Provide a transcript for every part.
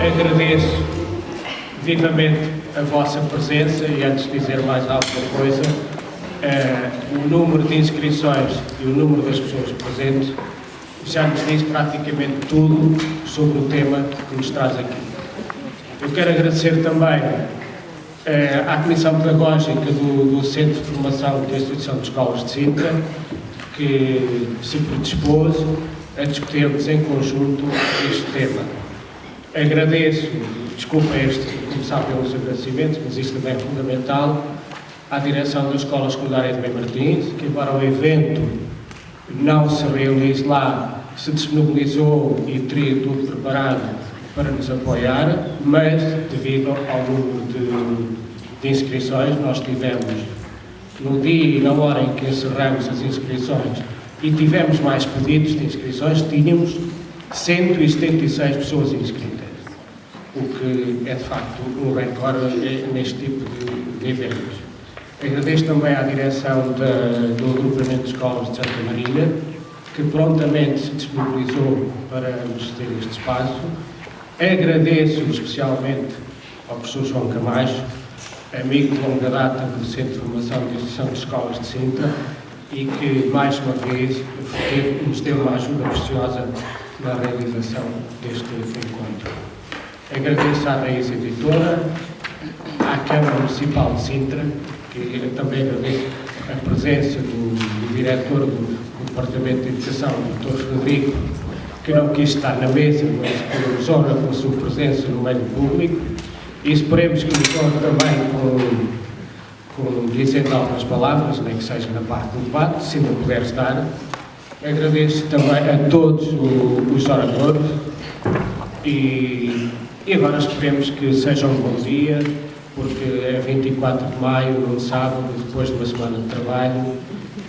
Agradeço vivamente a vossa presença e, antes de dizer mais alguma coisa, o número de inscrições e o número das pessoas presentes já nos diz praticamente tudo sobre o tema que nos traz aqui. Eu quero agradecer também à Comissão Pedagógica do Centro de Formação da Instituição de Escolas de Sintra, que se predispôs a discutirmos em conjunto este tema. Agradeço, desculpa começar pelos agradecimentos, mas isto também é fundamental, à direção da Escola Secundária de Bem Martins, que embora o evento não se realize lá, se disponibilizou e teria tudo preparado para nos apoiar, mas devido ao número de inscrições, nós tivemos, no dia e na hora em que encerramos as inscrições, e tivemos mais pedidos de inscrições, tínhamos 176 pessoas inscritas, o que é de facto um recorde neste tipo de eventos. Agradeço também à direção do Agrupamento de Escolas de Santa Maria, que prontamente se disponibilizou para nos ter este espaço. Agradeço especialmente ao professor João Camacho, amigo de longa data do Centro de Formação da Instituição de Escolas de Sintra, e que, mais uma vez, nos deu uma ajuda preciosa na realização deste encontro. Agradeço à Raiz Editora, à Câmara Municipal de Sintra, que eu também agradeço a presença do diretor do Departamento de Educação, o Dr. Frederico, que não quis estar na mesa, mas que nos honra com a sua presença no meio público, e esperemos que nos honre também dizendo algumas palavras, nem que seja na parte do debate, se não puder estar. Agradeço também a todos os oradores e agora esperemos que seja um bom dia, porque é 24 de maio, no sábado, depois de uma semana de trabalho,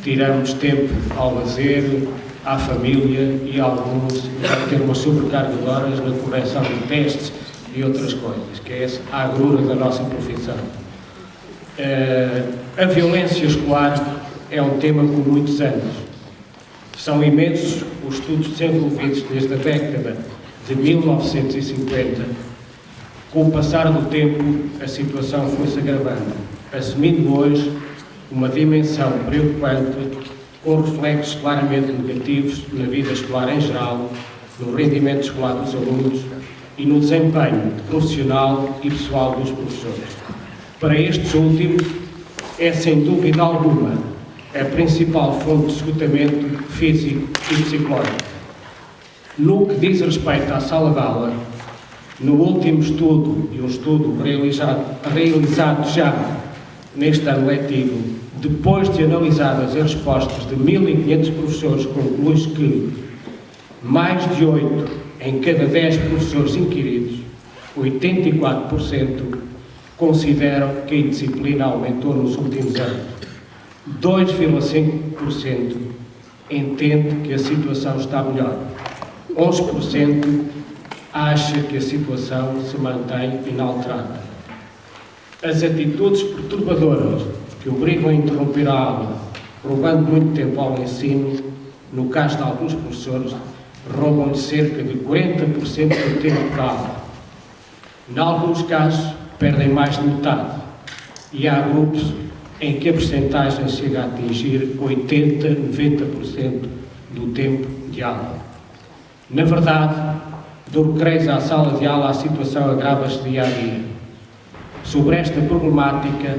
tiramos tempo ao lazer, à família e alguns vão ter uma sobrecarga de horas na correção de testes e outras coisas, que é a agrura da nossa profissão. A violência escolar é um tema com muitos anos. São imensos os estudos desenvolvidos desde a década de 1950. Com o passar do tempo, a situação foi-se agravando, assumindo hoje uma dimensão preocupante, com reflexos claramente negativos na vida escolar em geral, no rendimento escolar dos alunos e no desempenho profissional e pessoal dos professores. Para estes últimos, é sem dúvida alguma a principal fonte de esgotamento físico e psicológico. No que diz respeito à sala de aula, no último estudo, e um estudo realizado já neste ano letivo, depois de analisadas as respostas de 1.500 professores, conclui-se que mais de 8 em cada 10 professores inquiridos, 84%, consideram que a indisciplina aumentou nos últimos anos. 2,5% entende que a situação está melhor. 11% acha que a situação se mantém inalterada. As atitudes perturbadoras que obrigam a interromper a aula, roubando muito tempo ao ensino, no caso de alguns professores, roubam cerca de 40% do tempo da aula. Em alguns casos, perdem mais de metade, e há grupos em que a percentagem chega a atingir 80%, 90% do tempo de aula. Na verdade, do recreio à sala de aula, a situação agrava-se dia a dia. Sobre esta problemática,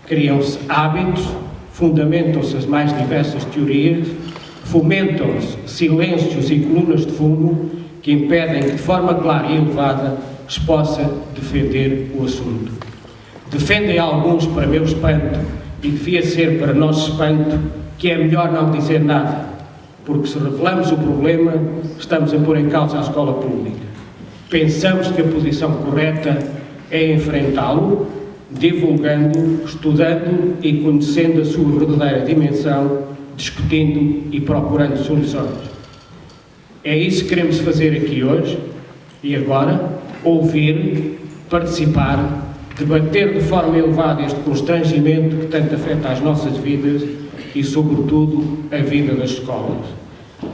criam-se hábitos, fundamentam-se as mais diversas teorias, fomentam-se silêncios e colunas de fumo que impedem que, de forma clara e elevada, se possa defender o assunto. Defendem alguns, para meu espanto, e devia ser para nosso espanto, que é melhor não dizer nada, porque se revelamos o problema, estamos a pôr em causa a escola pública. Pensamos que a posição correta é enfrentá-lo, divulgando, estudando e conhecendo a sua verdadeira dimensão, discutindo e procurando soluções. É isso que queremos fazer aqui hoje e agora, ouvir, participar, debater de forma elevada este constrangimento que tanto afeta as nossas vidas e, sobretudo, a vida das escolas.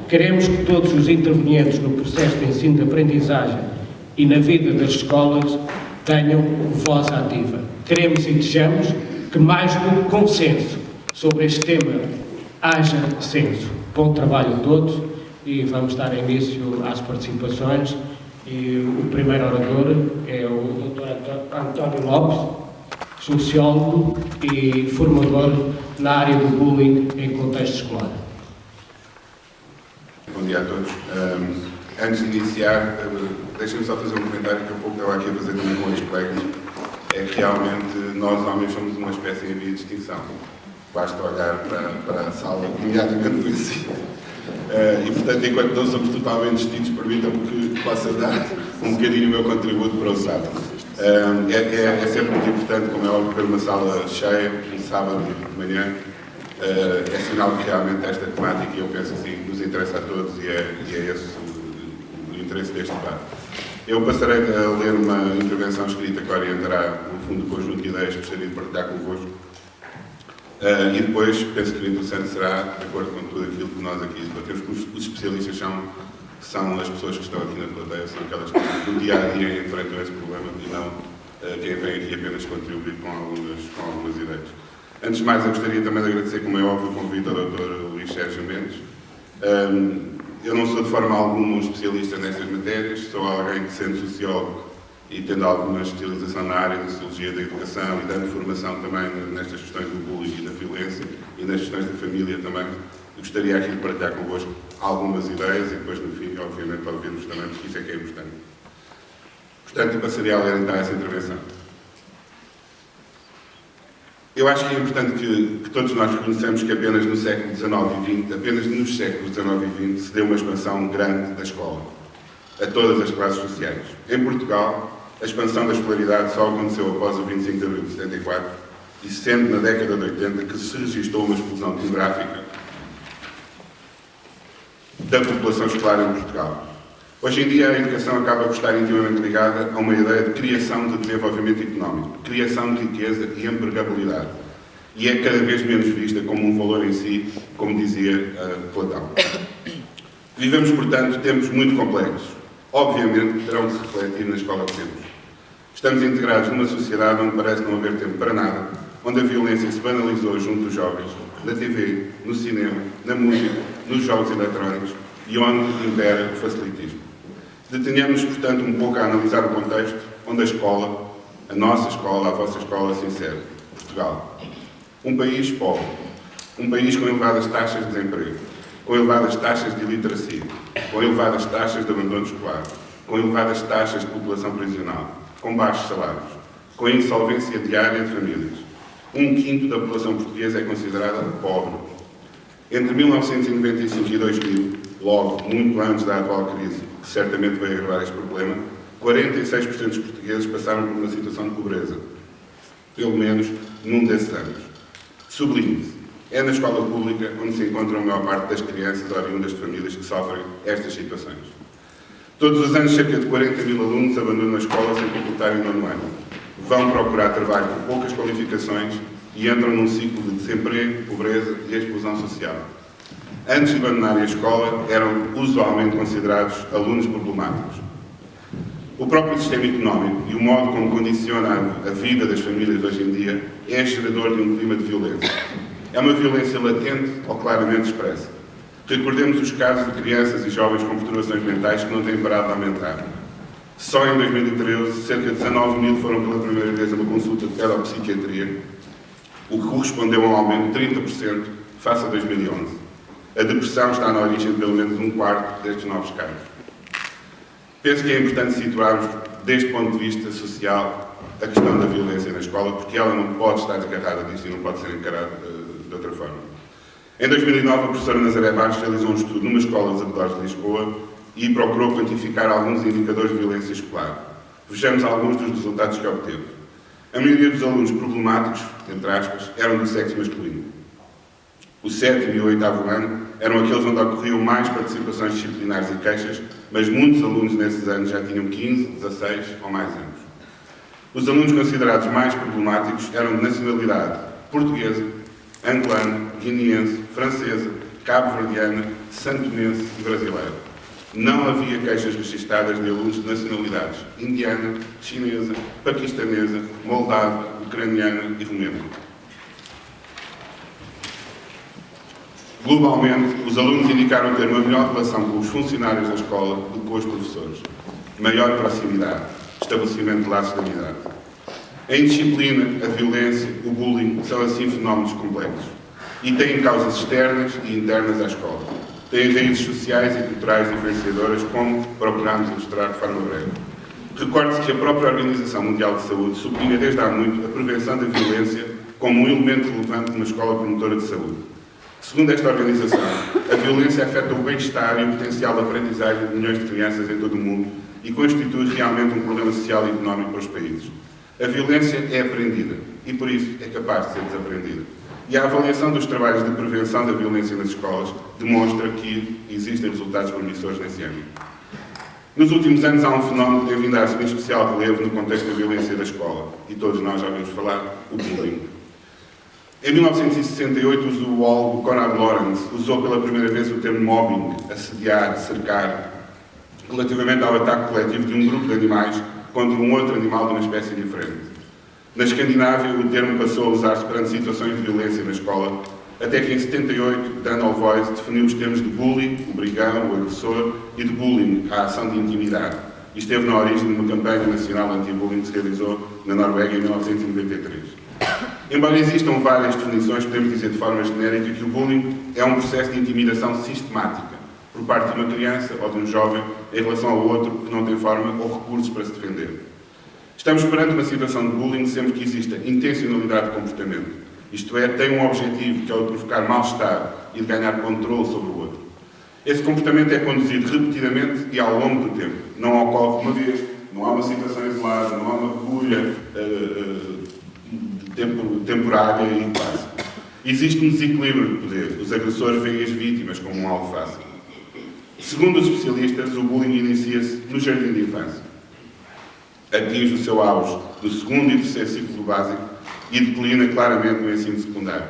Queremos que todos os intervenientes no processo de ensino e aprendizagem e na vida das escolas tenham voz ativa. Queremos e desejamos que mais do consenso sobre este tema haja senso. Bom trabalho a todos e vamos dar início às participações. E o primeiro orador é o Dr. António Lopes, sociólogo e formador na área do bullying em contexto escolar. Bom dia a todos. Antes de iniciar, deixem-me só fazer um comentário que há pouco estava aqui a fazer também com outros colegas. É que realmente nós homens somos uma espécie em via de extinção. Basta olhar para a sala, imediatamente do ensino. E, portanto, enquanto não somos totalmente extintos, permitam-me que possa dar um bocadinho o meu contributo para o sábado. É sempre muito importante, como é óbvio, ver uma sala cheia, um sábado de manhã. É sinal que realmente esta temática, eu penso assim, nos interessa a todos e é esse o interesse deste debate. Eu passarei a ler uma intervenção escrita que orientará, no fundo, o conjunto de ideias que gostaria de partilhar convosco. E depois, penso que o interessante será, de acordo com tudo aquilo que nós aqui debatemos, que os especialistas são as pessoas que estão aqui na plateia, são aquelas pessoas que no dia a dia enfrentam esse problema e não quem vem aqui apenas contribuir com algumas ideias. Antes de mais, eu gostaria também de agradecer, como é óbvio, o convite ao Dr. Luís Sérgio Mendes. Eu não sou de forma alguma um especialista nestas matérias, sou alguém que, sendo sociólogo e tendo alguma especialização na área da sociologia da educação e dando formação também nestas questões do bullying e da violência e nas questões da família também, gostaria aqui de partilhar convosco algumas ideias e depois, no fim, obviamente, ouvirmos também, porque isso é que é importante. Portanto, eu passaria a ler então essa intervenção. Eu acho que é importante que todos nós reconheçamos que apenas no século XIX e XX, apenas nos séculos XIX e XX, se deu uma expansão grande da escola, a todas as classes sociais. Em Portugal, a expansão da escolaridade só aconteceu após o 25 de abril de 74, e sendo na década de 80 que se registrou uma explosão demográfica da população escolar em Portugal. Hoje em dia, a educação acaba por estar intimamente ligada a uma ideia de criação de desenvolvimento económico, criação de riqueza e empregabilidade. E é cada vez menos vista como um valor em si, como dizia Platão. Vivemos, portanto, tempos muito complexos. Obviamente, terão de se refletir na escola que temos. Estamos integrados numa sociedade onde parece não haver tempo para nada, onde a violência se banalizou junto dos jovens, na TV, no cinema, na música, nos jogos eletrónicos e onde impera o facilitismo. Detenhamos-nos, portanto, um pouco a analisar o contexto onde a escola, a nossa escola, a vossa escola, se insere. Portugal. Um país pobre. Um país com elevadas taxas de desemprego, com elevadas taxas de iliteracia, com elevadas taxas de abandono escolar, com elevadas taxas de população prisional, com baixos salários, com a insolvência diária de famílias. 1/5 da população portuguesa é considerada pobre. Entre 1995 e 2000, logo, muito antes da atual crise, que certamente vai agravar este problema, 46% dos portugueses passaram por uma situação de pobreza. Pelo menos num desses anos. Sublinhe-se, é na escola pública onde se encontra a maior parte das crianças oriundas de famílias que sofrem estas situações. Todos os anos, cerca de 40.000 alunos abandonam a escola sem completarem o 9º ano. Vão procurar trabalho com poucas qualificações e entram num ciclo de desemprego, pobreza e exclusão social. Antes de abandonarem a escola, eram usualmente considerados alunos problemáticos. O próprio sistema económico e o modo como condiciona a vida das famílias hoje em dia é gerador de um clima de violência. É uma violência latente ou claramente expressa. Recordemos os casos de crianças e jovens com perturbações mentais que não têm parado de aumentar. Só em 2013, cerca de 19.000 foram pela primeira vez a uma consulta de pedopsiquiatria, o que correspondeu a um aumento de 30% face a 2011. A depressão está na origem de pelo menos 1/4 destes novos casos. Penso que é importante situarmos, deste ponto de vista social, a questão da violência na escola, porque ela não pode estar desgarrada disto e não pode ser encarada de outra forma. Em 2009, a professora Nazaré Barros realizou um estudo numa escola dos arredores de Lisboa e procurou quantificar alguns indicadores de violência escolar. Vejamos alguns dos resultados que obteve. A maioria dos alunos problemáticos, entre aspas, eram do sexo masculino. O 7º e o 8º ano eram aqueles onde ocorriam mais participações disciplinares e queixas, mas muitos alunos nesses anos já tinham 15, 16 ou mais anos. Os alunos considerados mais problemáticos eram de nacionalidade portuguesa, angolana, guineense, francesa, cabo-verdiana, santonense e brasileira. Não havia queixas registadas de alunos de nacionalidades indiana, chinesa, paquistanesa, moldava, ucraniana e romena. Globalmente, os alunos indicaram ter uma melhor relação com os funcionários da escola do que com os professores. Maior proximidade, estabelecimento de laços de amizade. A indisciplina, a violência, o bullying são assim fenómenos complexos e têm causas externas e internas à escola. Têm raízes sociais e culturais diferenciadoras, como procuramos ilustrar de forma breve. Recorde-se que a própria Organização Mundial de Saúde sublinha desde há muito a prevenção da violência como um elemento relevante numa escola promotora de saúde. Segundo esta organização, a violência afeta o bem-estar e o potencial de aprendizagem de milhões de crianças em todo o mundo e constitui realmente um problema social e económico para os países. A violência é aprendida e, por isso, é capaz de ser desaprendida. E a avaliação dos trabalhos de prevenção da violência nas escolas demonstra que existem resultados promissores nesse âmbito. Nos últimos anos há um fenómeno que tem vindo a assumir especial relevo no contexto da violência da escola, e todos nós já ouvimos falar, o bullying. Em 1968, o zoólogo Conrad Lorenz usou pela primeira vez o termo mobbing, assediar, cercar, relativamente ao ataque coletivo de um grupo de animais contra um outro animal de uma espécie diferente. Na Escandinávia, o termo passou a usar-se perante situações de violência na escola, até que em 78, Dan Olvois definiu os termos de bully, o brigão, o agressor, e de bullying, a ação de intimidade, e esteve na origem de uma campanha nacional anti-bullying que se realizou na Noruega em 1993. Embora existam várias definições, podemos dizer de forma genérica que o bullying é um processo de intimidação sistemática por parte de uma criança ou de um jovem em relação ao outro que não tem forma ou recursos para se defender. Estamos perante uma situação de bullying sempre que exista intencionalidade de comportamento, isto é, tem um objetivo que é o de provocar mal-estar e de ganhar controle sobre o outro. Esse comportamento é conduzido repetidamente e ao longo do tempo. Não ocorre uma vez, não há uma situação isolada, não há uma bolha temporária e passa. Existe um desequilíbrio de poder. Os agressores veem as vítimas como um alvo fácil. Segundo os especialistas, o bullying inicia-se no jardim de infância. Atinge o seu auge no segundo e terceiro ciclo do básico e declina claramente no ensino secundário.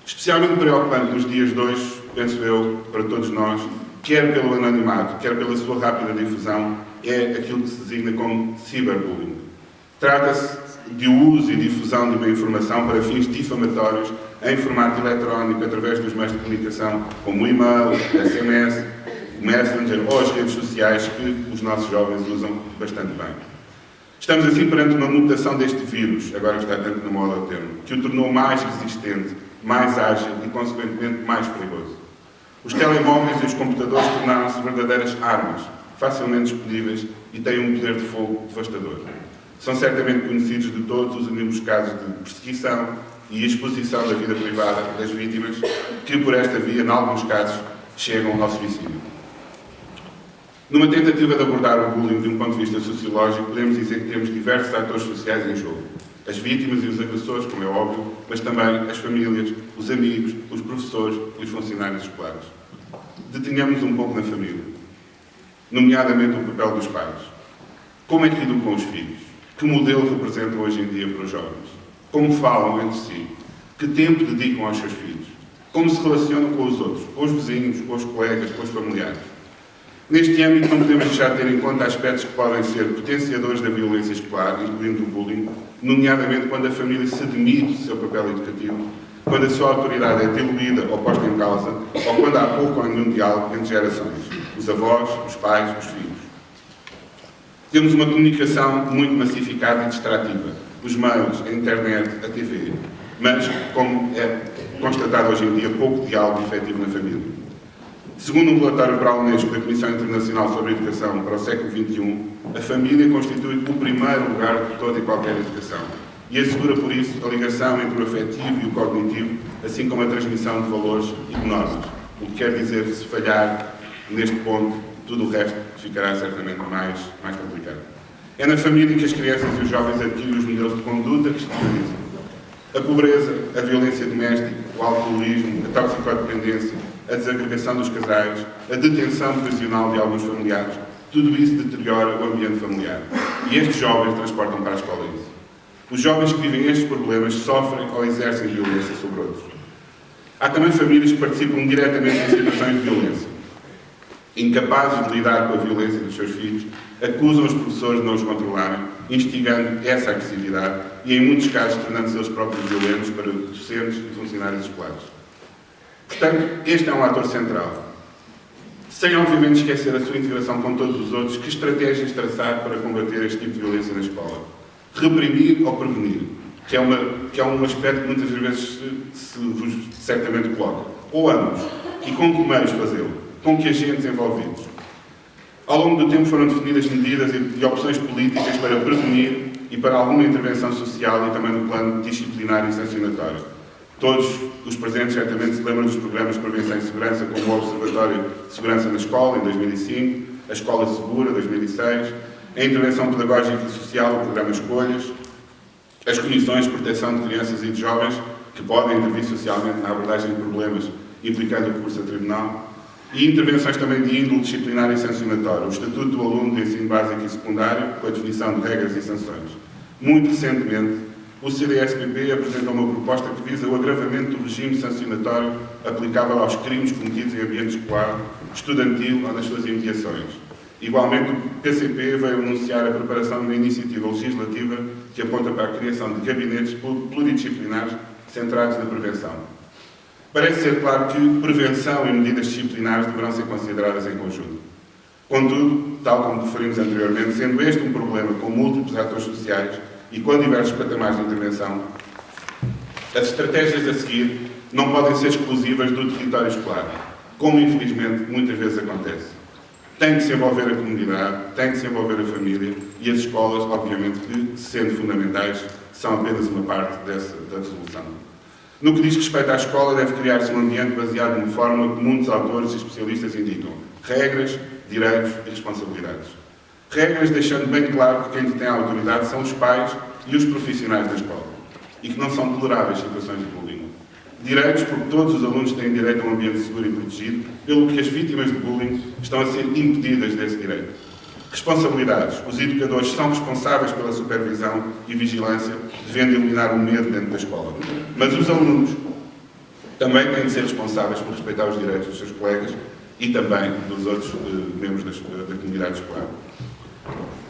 Especialmente preocupante nos dias de hoje, penso eu, para todos nós, quer pelo anonimato, quer pela sua rápida difusão, é aquilo que se designa como ciberbullying. Trata-se de uso e difusão de uma informação para fins difamatórios em formato eletrónico através dos meios de comunicação, como o e-mail, SMS, o Messenger ou as redes sociais que os nossos jovens usam bastante bem. Estamos assim perante uma mutação deste vírus, agora que está tanto na moda o termo, que o tornou mais resistente, mais ágil e, consequentemente, mais perigoso. Os telemóveis e os computadores tornaram-se verdadeiras armas, facilmente disponíveis e têm um poder de fogo devastador. São certamente conhecidos de todos os inúmeros casos de perseguição e exposição da vida privada das vítimas, que por esta via, em alguns casos, chegam ao suicídio. Numa tentativa de abordar o bullying de um ponto de vista sociológico, podemos dizer que temos diversos atores sociais em jogo. As vítimas e os agressores, como é óbvio, mas também as famílias, os amigos, os professores e os funcionários escolares. Detenhamos um pouco na família, nomeadamente o papel dos pais. Como é que educam os filhos? Que modelo representam hoje em dia para os jovens? Como falam entre si? Que tempo dedicam aos seus filhos? Como se relacionam com os outros? Com os vizinhos, com os colegas, com os familiares? Neste âmbito, não podemos deixar de ter em conta aspectos que podem ser potenciadores da violência escolar, incluindo o bullying, nomeadamente quando a família se demite do seu papel educativo, quando a sua autoridade é diluída ou posta em causa, ou quando há pouco ou nenhum diálogo entre gerações, os avós, os pais, os filhos. Temos uma comunicação muito massificada e distrativa, os mails, a internet, a TV, mas, como é constatado hoje em dia, pouco diálogo efetivo na família. Segundo um relatório para a Unesco da Comissão Internacional sobre a Educação para o século XXI, a família constitui o primeiro lugar de toda e qualquer educação e assegura, por isso, a ligação entre o afetivo e o cognitivo, assim como a transmissão de valores e de normas. O que quer dizer que, se falhar neste ponto, tudo o resto ficará certamente mais complicado. É na família que as crianças e os jovens adquirem os modelos de conduta que se realizam. A pobreza, a violência doméstica, o alcoolismo, a toxicodependência, a desagregação dos casais, a detenção prisional de alguns familiares, tudo isso deteriora o ambiente familiar. E estes jovens transportam para a escola isso. Os jovens que vivem estes problemas sofrem ou exercem violência sobre outros. Há também famílias que participam diretamente em situações de violência. incapazes de lidar com a violência dos seus filhos, acusam os professores de não os controlarem, instigando essa agressividade e, em muitos casos, tornando-se eles próprios violentos para docentes e funcionários escolares. Portanto, este é um ator central. Sem, obviamente, esquecer a sua integração com todos os outros, que estratégias traçar para combater este tipo de violência na escola? Reprimir ou prevenir? Que é um aspecto que muitas vezes se vos certamente coloca. Ou ambos. E com que meios fazê-lo? Com que agentes envolvidos? Ao longo do tempo foram definidas medidas e opções políticas para prevenir e para alguma intervenção social e também no plano disciplinar e sancionatório. Todos os presentes certamente se lembram dos programas de prevenção e segurança, como o Observatório de Segurança na Escola, em 2005, a Escola Segura, 2006, a Intervenção Pedagógica e Social, o Programa Escolhas, as Comissões de Proteção de Crianças e de Jovens, que podem intervir socialmente na abordagem de problemas implicando o recurso a tribunal, e intervenções também de índole disciplinar e sancionatório, o Estatuto do Aluno de Ensino Básico e Secundário, com a definição de regras e sanções. Muito recentemente, o CDS-PP apresentou uma proposta que visa o agravamento do regime sancionatório aplicável aos crimes cometidos em ambiente escolar, estudantil ou nas suas imediações. Igualmente, o PCP veio anunciar a preparação de uma iniciativa legislativa que aponta para a criação de gabinetes pluridisciplinares centrados na prevenção. Parece ser claro que prevenção e medidas disciplinares deverão ser consideradas em conjunto. Contudo, tal como referimos anteriormente, sendo este um problema com múltiplos atores sociais e com diversos patamares de intervenção, as estratégias a seguir não podem ser exclusivas do território escolar, como infelizmente muitas vezes acontece. Tem que se envolver a comunidade, tem que se envolver a família e as escolas, obviamente, que, sendo fundamentais, são apenas uma parte da resolução. No que diz respeito à escola, deve criar-se um ambiente baseado numa fórmula que muitos autores e especialistas indicam: regras, direitos e responsabilidades. Regras deixando bem claro que quem tem a autoridade são os pais e os profissionais da escola e que não são toleráveis situações de bullying. Direitos, porque todos os alunos têm direito a um ambiente seguro e protegido, pelo que as vítimas de bullying estão a ser impedidas desse direito. Responsabilidades. Os educadores são responsáveis pela supervisão e vigilância, devendo eliminar o medo dentro da escola. Mas os alunos também têm de ser responsáveis por respeitar os direitos dos seus colegas e também dos outros membros da comunidade escolar.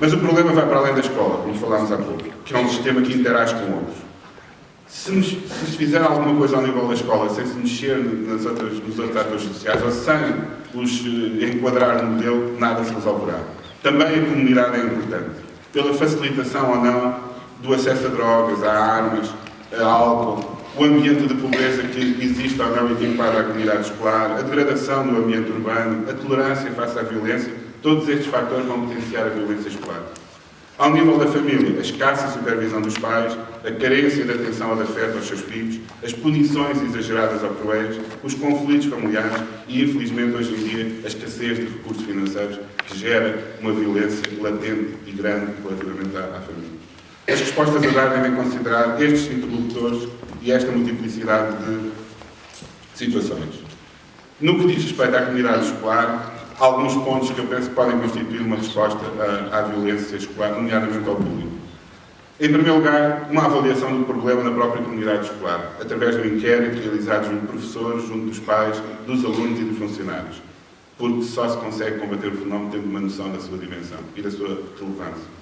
Mas o problema vai para além da escola, como falámos há pouco, que é um sistema que interage com outros. Se se fizer alguma coisa ao nível da escola sem se mexer nos outros atores sociais ou sem os enquadrar no modelo, nada se resolverá. Também a comunidade é importante, pela facilitação ou não do acesso a drogas, a armas, a álcool, o ambiente de pobreza que existe ou não e que enquadra a comunidade escolar, a degradação do ambiente urbano, a tolerância face à violência, todos estes fatores vão potenciar a violência escolar. Ao nível da família, a escassa supervisão dos pais, a carência de atenção ou de afeto aos seus filhos, as punições exageradas ou cruéis, os conflitos familiares e, infelizmente, hoje em dia, a escassez de recursos financeiros que gera uma violência latente e grande relativamente à família. As respostas a dar devem considerar estes interlocutores e esta multiplicidade de situações. No que diz respeito à comunidade escolar, há alguns pontos que eu penso que podem constituir uma resposta à violência escolar, nomeadamente ao bullying. Em primeiro lugar, uma avaliação do problema na própria comunidade escolar, através do inquérito realizado junto de professores, junto dos pais, dos alunos e dos funcionários, porque só se consegue combater o fenómeno tendo uma noção da sua dimensão e da sua relevância.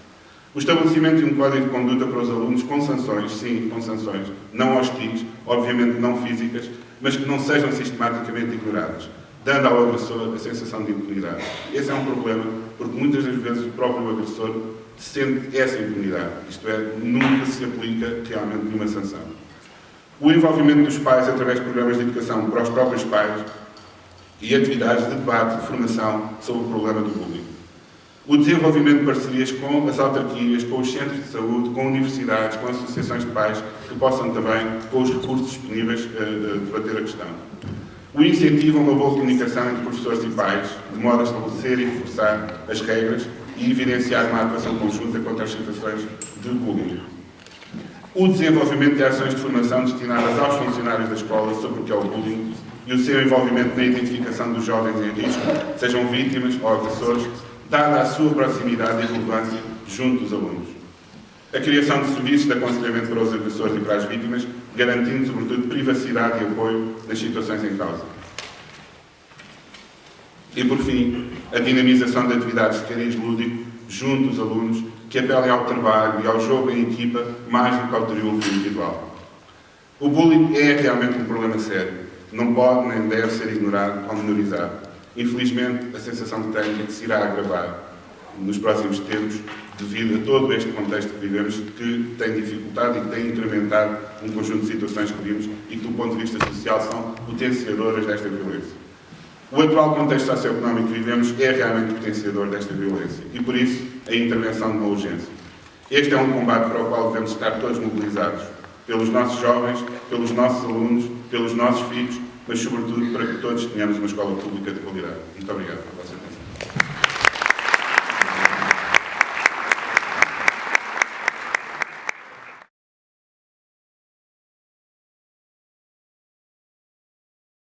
O estabelecimento de um código de conduta para os alunos com sanções, sim, com sanções, não hostis, obviamente não físicas, mas que não sejam sistematicamente ignoradas, dando ao agressor a sensação de impunidade. Esse é um problema, porque muitas das vezes o próprio agressor sente essa impunidade, isto é, nunca se aplica realmente nenhuma sanção. O envolvimento dos pais através de programas de educação para os próprios pais e atividades de debate, de formação sobre o problema do bullying. O desenvolvimento de parcerias com as autarquias, com os centros de saúde, com universidades, com associações de pais, que possam também, com os recursos disponíveis, debater a questão. O incentivo a uma boa comunicação entre professores e pais, de modo a estabelecer e reforçar as regras e evidenciar uma atuação conjunta contra as situações de bullying. O desenvolvimento de ações de formação destinadas aos funcionários da escola sobre o que é o bullying e o seu envolvimento na identificação dos jovens em risco, sejam vítimas ou agressores, dada a sua proximidade e relevância junto dos alunos. A criação de serviços de aconselhamento para os agressores e para as vítimas, garantindo, sobretudo, privacidade e apoio nas situações em causa. E, por fim, a dinamização de atividades de cariz lúdico junto dos alunos, que apelem ao trabalho e ao jogo em equipa mais do que ao triunfo individual. O bullying é realmente um problema sério. Não pode nem deve ser ignorado ou minorizado. Infelizmente, a sensação que tenho é que se irá agravar nos próximos tempos, devido a todo este contexto que vivemos, que tem dificultado e que tem incrementado um conjunto de situações que vimos e que, do ponto de vista social, são potenciadoras desta violência. O atual contexto socioeconómico que vivemos é realmente potenciador desta violência e, por isso, a intervenção de uma urgência. Este é um combate para o qual devemos estar todos mobilizados, pelos nossos jovens, pelos nossos alunos, pelos nossos filhos, mas, sobretudo, para que todos tenhamos uma escola pública de qualidade. Muito obrigado pela vossa atenção.